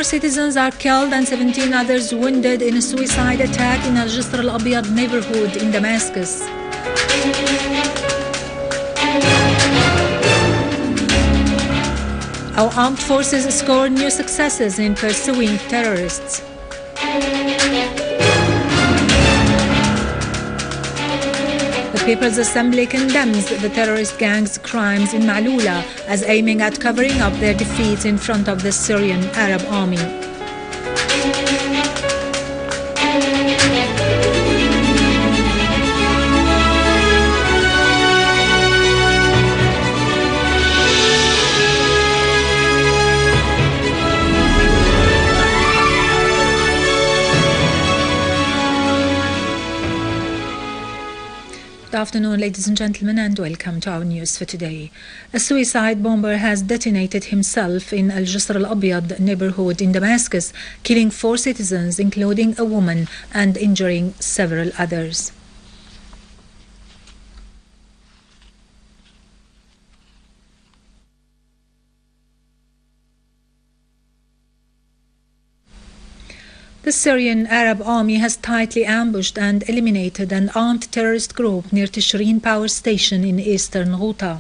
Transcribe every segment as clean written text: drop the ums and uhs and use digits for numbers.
citizens are killed and 17 others wounded in a suicide attack in Al-Jisr al-Abyad neighborhood in Damascus. Our armed forces scored new successes in pursuing terrorists. The People's Assembly condemns the terrorist gang's crimes in Ma'loula as aiming at covering up their defeats in front of the Syrian Arab Army. Good afternoon, ladies and gentlemen, and welcome to our news for today. A suicide bomber has detonated himself in Al-Jisr al-Abyad neighborhood in Damascus, killing 4 citizens, including a woman, and injuring several others. The Syrian Arab Army has tightly ambushed and eliminated an armed terrorist group near Tishreen power station in eastern Ghouta.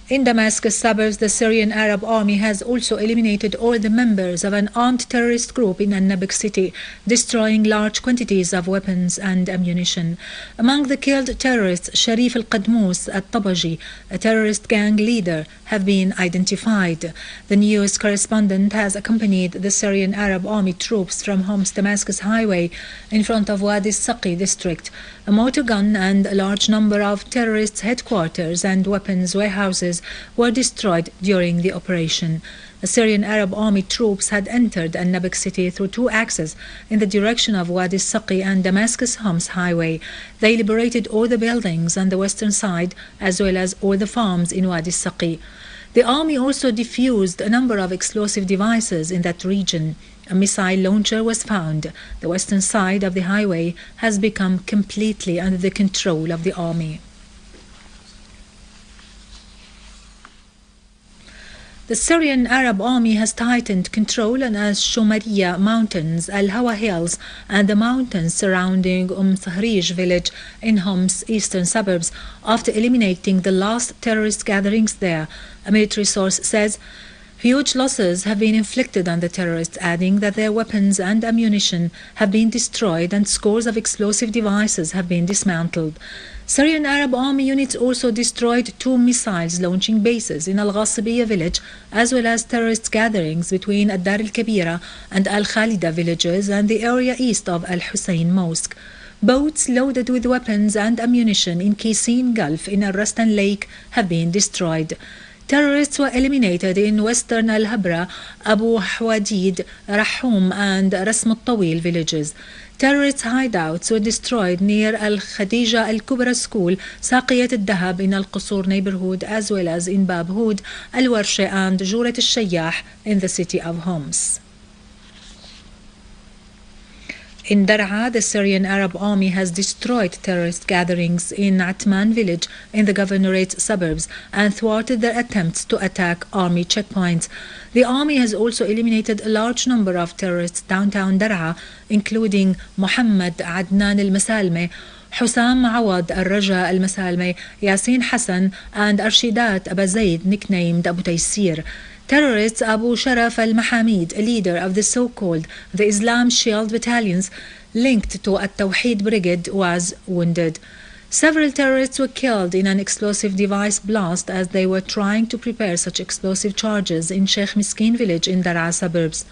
In Damascus suburbs, the Syrian Arab Army has also eliminated all the members of an armed terrorist group in An-Nabq city, destroying large quantities of weapons and ammunition. Among the killed terrorists, Sharif al-Qadmous al-Tabaji, a terrorist gang leader, have been identified. The news correspondent has accompanied the Syrian Arab Army troops from Homs-Damascus highway in front of Wadi Saqi district. A motor gun and a large number of terrorists' headquarters and weapons warehouses were destroyed during the operation. The Syrian Arab Army troops had entered An-Nabq city through 2 axes in the direction of Wadi Saqi and Damascus-Homs highway. They liberated all the buildings on the western side as well as all the farms in Wadi Saqi. The army also defused a number of explosive devices in that region. A missile launcher was found. The western side of the highway has become completely under the control of the army. The Syrian Arab Army has tightened control on Al-Shumariya Mountains, Al-Hawa Hills, and the mountains surrounding Sahrij village in Homs' eastern suburbs after eliminating the last terrorist gatherings there. A military source says huge losses have been inflicted on the terrorists, adding that their weapons and ammunition have been destroyed and scores of explosive devices have been dismantled. Syrian Arab Army units also destroyed 2 missiles launching bases in Al-Ghasibiyya village, as well as terrorist gatherings between Ad-Dar al-Kabira and Al-Khalida villages and the area east of Al-Hussein Mosque. Boats loaded with weapons and ammunition in Qisin Gulf in Al-Rastan Lake have been destroyed. Terrorists were eliminated in western Al-Habra, Abu Hwadid, Rahum and Rasm al-Tawil villages. Terrorists' hideouts were destroyed near Al-Khadija Al-Kubra School, Saqiyat al-Dahab in Al-Qusur neighborhood, as well as in Bab Hood, Al-Warsha and Jurat al-Shayyah in the city of Homs. In Dar'a, the Syrian Arab Army has destroyed terrorist gatherings in Atman village in the governorate's suburbs and thwarted their attempts to attack army checkpoints. The army has also eliminated a large number of terrorists downtown Dar'a, including Muhammad Adnan al-Masalme, Hussam Awad al-Raja al-Masalme, Yasin Hassan, and Arshidat Aba Zaid, nicknamed Abu Taysir. Terrorists Abu Sharaf al-Mahamid, a leader of the so-called the Islam Shield battalions linked to At-Tawheed Brigade, was wounded. Several terrorists were killed in an explosive device blast as they were trying to prepare such explosive charges in Sheikh Miskin village in Dar'a suburbs.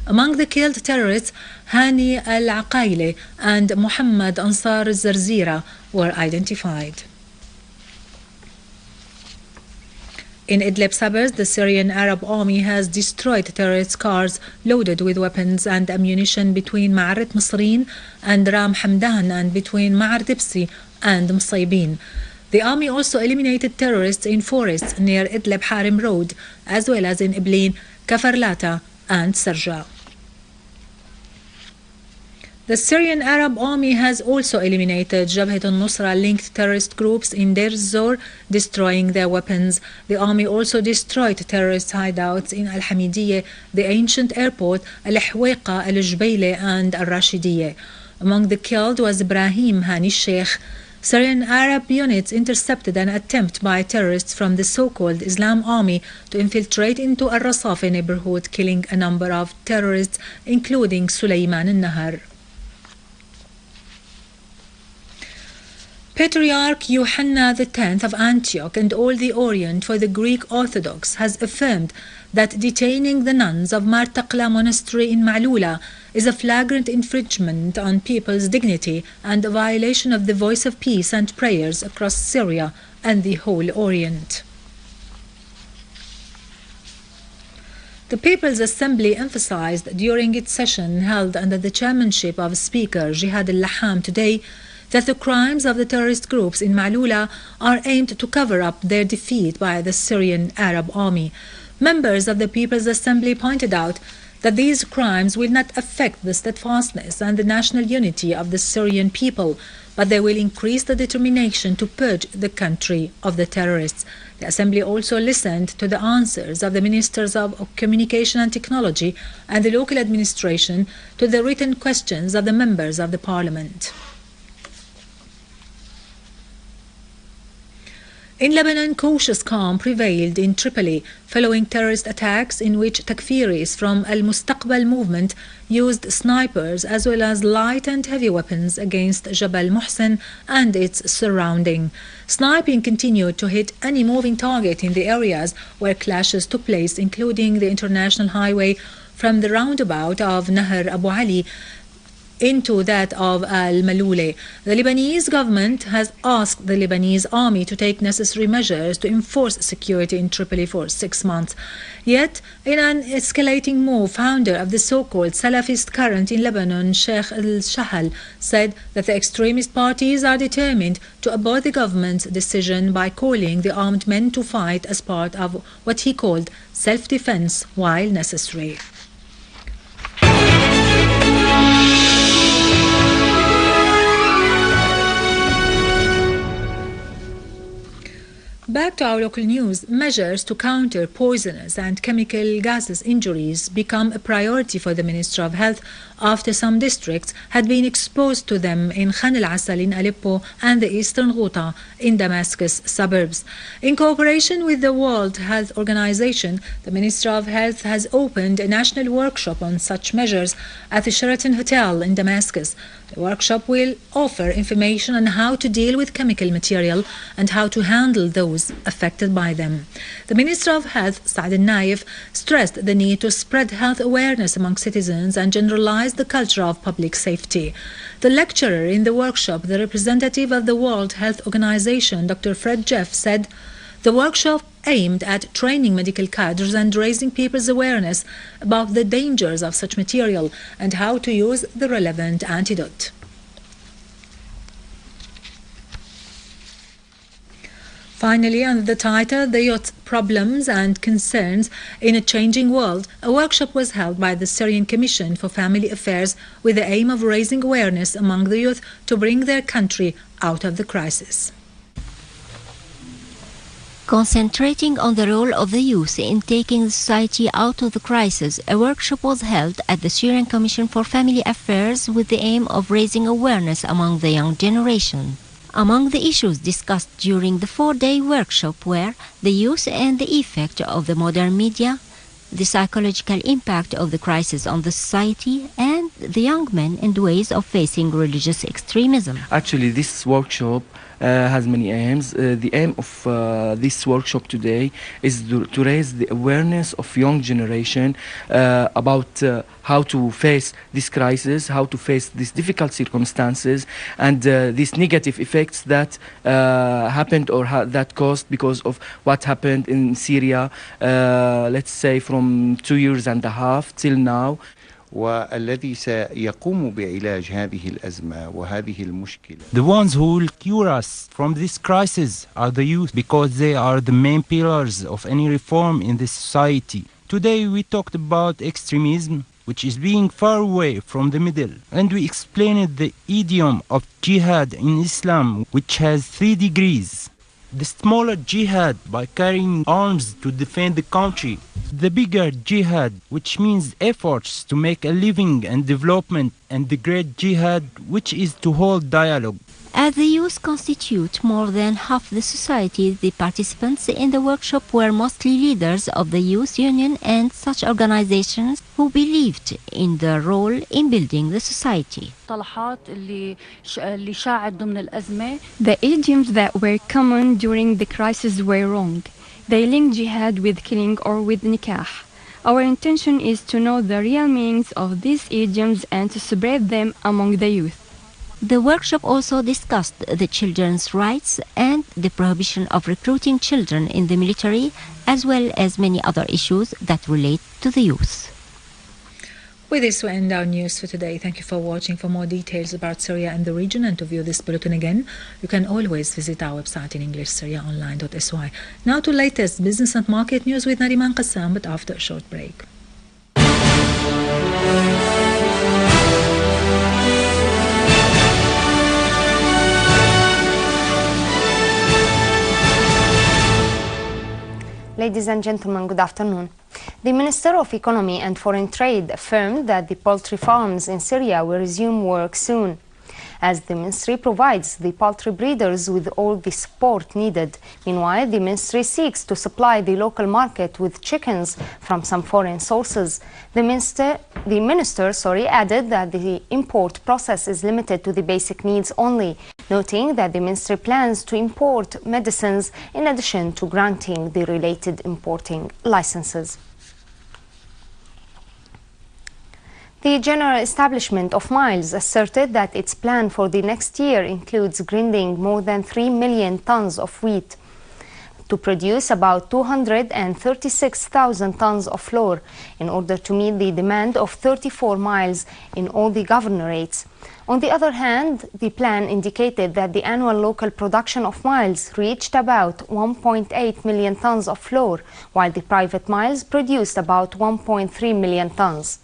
Among the killed terrorists, Hani al-Aqaili and Muhammad Ansar al-Zarzira were identified. In Idlib suburbs, the Syrian Arab Army has destroyed terrorist cars loaded with weapons and ammunition between Ma'arit Masrin and Ram Hamdan and between Ma'ar Dibsi and Msaybin. The army also eliminated terrorists in forests near Idlib Harim Road, as well as in Iblin, Kafarlata and Sarja. The Syrian Arab Army has also eliminated Jabhat al-Nusra-linked terrorist groups in Deir ez-Zor, destroying their weapons. The army also destroyed terrorist hideouts in Al-Hamidiyeh, the ancient airport, Al-Hwayqa, Al-Jbayle and Al-Rashidiyeh. Among the killed was Ibrahim Hani Sheikh. Syrian Arab units intercepted an attempt by terrorists from the so-called Islam Army to infiltrate into Al-Rasafi neighborhood, killing a number of terrorists, including Suleiman al-Nahar. Patriarch Yohanna X of Antioch and all the Orient for the Greek Orthodox has affirmed that detaining the nuns of Martaqla Monastery in Ma'lula is a flagrant infringement on people's dignity and a violation of the voice of peace and prayers across Syria and the whole Orient. The People's Assembly emphasized during its session held under the chairmanship of Speaker Jihad al-Laham today that the crimes of the terrorist groups in Ma'lula are aimed to cover up their defeat by the Syrian Arab Army. Members of the People's Assembly pointed out that these crimes will not affect the steadfastness and the national unity of the Syrian people, but they will increase the determination to purge the country of the terrorists. The Assembly also listened to the answers of the Ministers of Communication and Technology and the local administration to the written questions of the members of the Parliament. In Lebanon, cautious calm prevailed in Tripoli following terrorist attacks in which Takfiris from Al-Mustaqbal movement used snipers as well as light and heavy weapons against Jabal Muhsin and its surrounding. Sniping continued to hit any moving target in the areas where clashes took place, including the international highway from the roundabout of Nahar Abu Ali into that of Al-Malule. The Lebanese government has asked the Lebanese army to take necessary measures to enforce security in Tripoli for 6 months. Yet, in an escalating move, founder of the so-called Salafist current in Lebanon, Sheikh al-Shahal, said that the extremist parties are determined to abort the government's decision by calling the armed men to fight as part of what he called self-defense while necessary. Back to our local news, measures to counter poisonous and chemical gases injuries become a priority for the Ministry of Health after some districts had been exposed to them in Khan al-Asal in Aleppo and the eastern Ghouta in Damascus suburbs. In cooperation with the World Health Organization, the Ministry of Health has opened a national workshop on such measures at the Sheraton Hotel in Damascus. The workshop will offer information on how to deal with chemical material and how to handle those affected by them. The Minister of Health, Saad al-Naif, stressed the need to spread health awareness among citizens and generalize the culture of public safety. The lecturer in the workshop, the representative of the World Health Organization, Dr. Fred Jeff, said the workshop aimed at training medical cadres and raising people's awareness about the dangers of such material and how to use the relevant antidote. Finally, under the title, The Youth Problems and Concerns in a Changing World, a workshop was held by the Syrian Commission for Family Affairs with the aim of raising awareness among the youth to bring their country out of the crisis. Concentrating on the role of the youth in taking the society out of the crisis, a workshop was held at the Syrian Commission for Family Affairs with the aim of raising awareness among the young generation. Among the issues discussed during the 4-day workshop were the youth and the effect of the modern media, the psychological impact of the crisis on the society, and the young men and ways of facing religious extremism. Actually, this workshop has many aims. The aim of this workshop today is to raise the awareness of young generation about how to face this crisis, how to face these difficult circumstances, and these negative effects that happened or that caused because of what happened in Syria, let's say from 2.5 years till now. والذي سيقوم بعلاج هذه الأزمة وهذه المشكلة. The ones who will cure us from this crisis are the youth, because they are the main pillars of any reform in this society. Today we talked about extremism, which is being far away from the middle. And we explained the idiom of jihad in Islam, which has 3 degrees. The smaller jihad by carrying arms to defend the country. The bigger jihad, which means efforts to make a living and development, and the great jihad, which is to hold dialogue. As the youth constitute more than half the society, the participants in the workshop were mostly leaders of the youth union and such organizations who believed in their role in building the society. The idioms that were common during the crisis were wrong. They link jihad with killing or with nikah. Our intention is to know the real meanings of these idioms and to spread them among the youth. The workshop also discussed the children's rights and the prohibition of recruiting children in the military, as well as many other issues that relate to the youth. With this, we end our news for today. Thank you for watching. For more details about Syria and the region and to view this bulletin again, you can always visit our website in English, syriaonline.sy. Now to latest business and market news with Nariman Qassam, but after a short break. Ladies and gentlemen, good afternoon. The Minister of Economy and Foreign Trade affirmed that the poultry farms in Syria will resume work soon, as the ministry provides the poultry breeders with all the support needed. Meanwhile, the ministry seeks to supply the local market with chickens from some foreign sources. The minister added that the import process is limited to the basic needs only, noting that the ministry plans to import medicines in addition to granting the related importing licenses. The General Establishment of Miles asserted that its plan for the next year includes grinding more than 3 million tons of wheat to produce about 236,000 tons of flour in order to meet the demand of 34 miles in all the governorates. On the other hand, the plan indicated that the annual local production of miles reached about 1.8 million tons of flour, while the private miles produced about 1.3 million tons.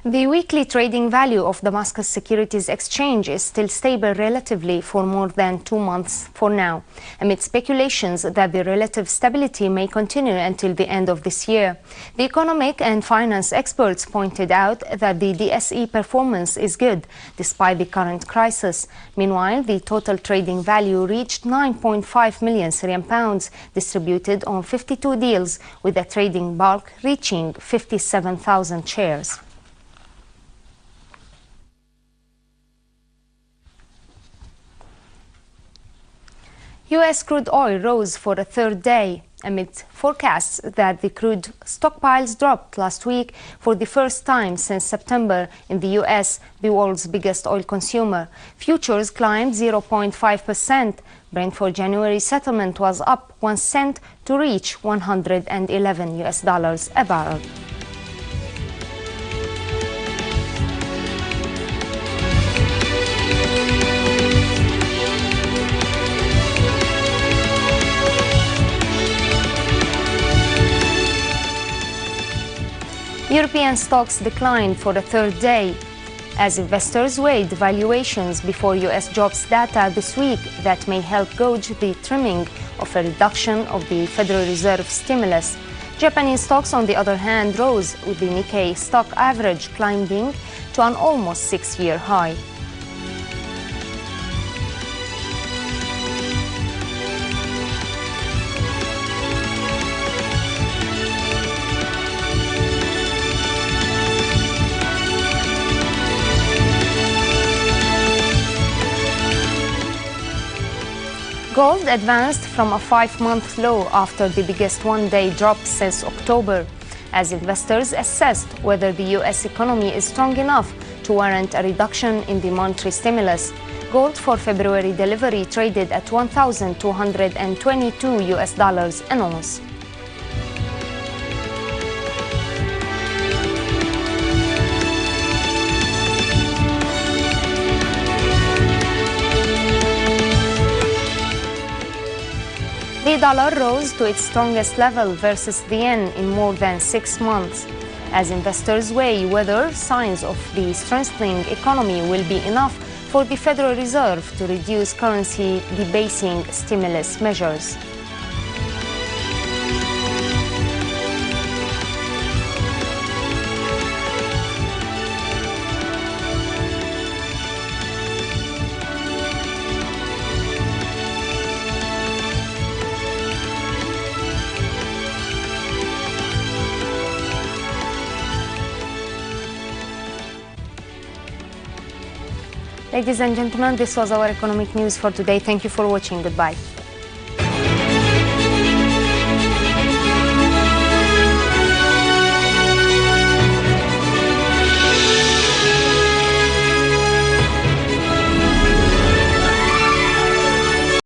The weekly trading value of Damascus Securities Exchange is still stable relatively for more than 2 months for now, amid speculations that the relative stability may continue until the end of this year. The economic and finance experts pointed out that the DSE performance is good despite the current crisis. Meanwhile, the total trading value reached 9.5 million Syrian pounds, distributed on 52 deals, with a trading bulk reaching 57,000 shares. U.S. crude oil rose for a third day amid forecasts that the crude stockpiles dropped last week for the first time since September in the U.S., the world's biggest oil consumer. Futures climbed 0.5%. Brent for January settlement was up 1 cent to reach $111 a barrel. European stocks declined for the third day as investors weighed valuations before U.S. jobs data this week that may help gauge the trimming of a reduction of the Federal Reserve stimulus. Japanese stocks, on the other hand, rose, with the Nikkei stock average climbing to an almost 6-year high. Gold advanced from a 5-month low after the biggest one-day drop since October, as investors assessed whether the U.S. economy is strong enough to warrant a reduction in the monetary stimulus. Gold for February delivery traded at $1,222 an ounce. The dollar rose to its strongest level versus the yen in more than 6 months, as investors weigh whether signs of the strengthening economy will be enough for the Federal Reserve to reduce currency debasing stimulus measures. Ladies and gentlemen, this was our economic news for today. Thank you for watching. Goodbye.